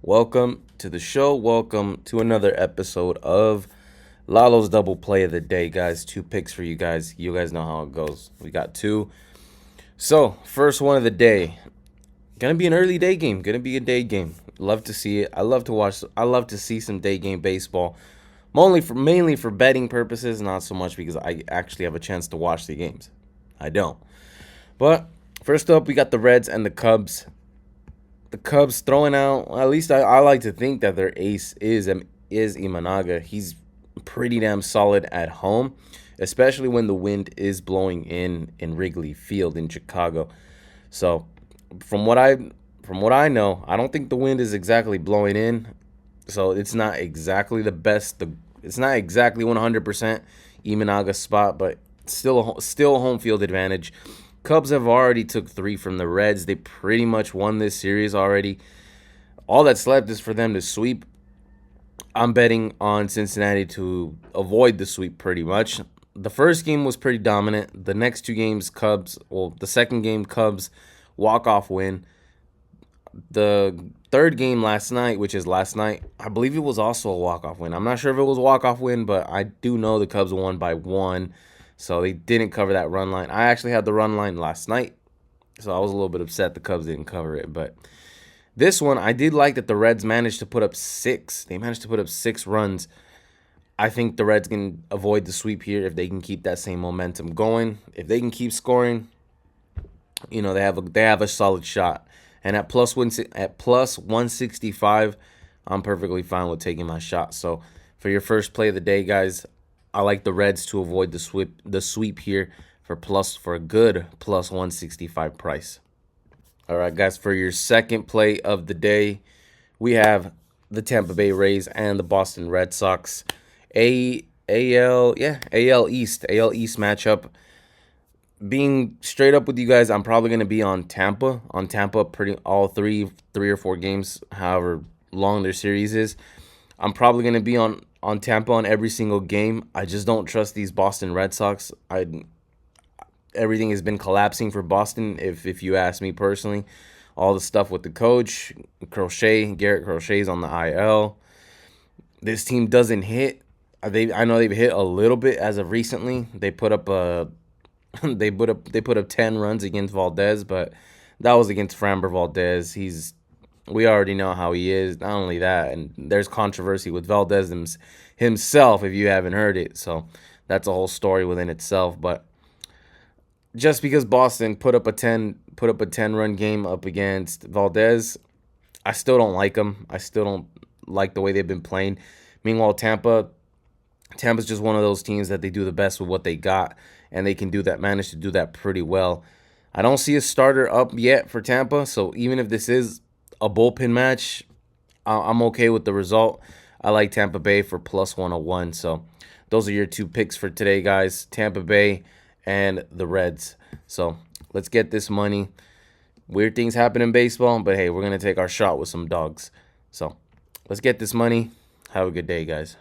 Welcome to the show. Welcome to another episode of Lalos Double Play of the Day, guys. Two picks for you guys. You guys know how it goes. We got two. So, first one of the day. Gonna be an early day game. Gonna be a day game. Love to see it. I love to watch. I love to see some day game baseball. Mainly for betting purposes, not so much because I actually have a chance to watch the games. I don't. But first up, we got the Reds and the Cubs. The Cubs throwing out. At least I like to think that their ace is Imanaga. He's pretty damn solid at home, especially when the wind is blowing in Wrigley Field in Chicago. So, from what I know, I don't think the wind is exactly blowing in. So it's not exactly the best. It's not exactly 100% Imanaga spot, but still a home field advantage. Cubs have already took 3 from the Reds. They pretty much won this series already. All that's left is for them to sweep. I'm betting on Cincinnati to avoid the sweep pretty much. The first game was pretty dominant. The next two games, the second game, Cubs walk-off win. The third game last night, which is last night, I believe it was also a walk-off win. I'm not sure if it was a walk-off win, but I do know the Cubs won by 1. So they didn't cover that run line. I actually had the run line last night, so I was a little bit upset the Cubs didn't cover it. But this one, I did like that the Reds managed to put up 6. They managed to put up 6 runs. I think the Reds can avoid the sweep here if they can keep that same momentum going. If they can keep scoring, they have a solid shot. And at plus 165, I'm perfectly fine with taking my shot. So for your first play of the day, guys, I like the Reds to avoid the sweep here for a good plus 165 price. All right, guys, for your second play of the day, we have the Tampa Bay Rays and the Boston Red Sox. AL East matchup. Being straight up with you guys, I'm probably going to be on Tampa. All three or 4 games, however long their series is. I'm probably going to be on Tampa on every single game. I just don't trust these Boston Red Sox. Everything has been collapsing for Boston, if you ask me personally. All the stuff with the coach, Garrett Crochet's on the IL. This team doesn't hit. I know they've hit a little bit as of recently. They put up 10 runs against Valdez, but that was against Framber Valdez. We already know how he is. Not only that, and there's controversy with Valdez himself if you haven't heard it. So that's a whole story within itself. But just because Boston put up a 10-run game up against Valdez, I still don't like them. I still don't like the way they've been playing. Meanwhile, Tampa's just one of those teams that they do the best with what they got, and they can manage to do that pretty well. I don't see a starter up yet for Tampa, so even if this is a bullpen match, I'm okay with the result. I like Tampa Bay for plus 101. So those are your 2 picks for today, guys. Tampa Bay and the Reds. So let's get this money. Weird things happen in baseball, but hey, we're going to take our shot with some dogs. So let's get this money. Have a good day, guys.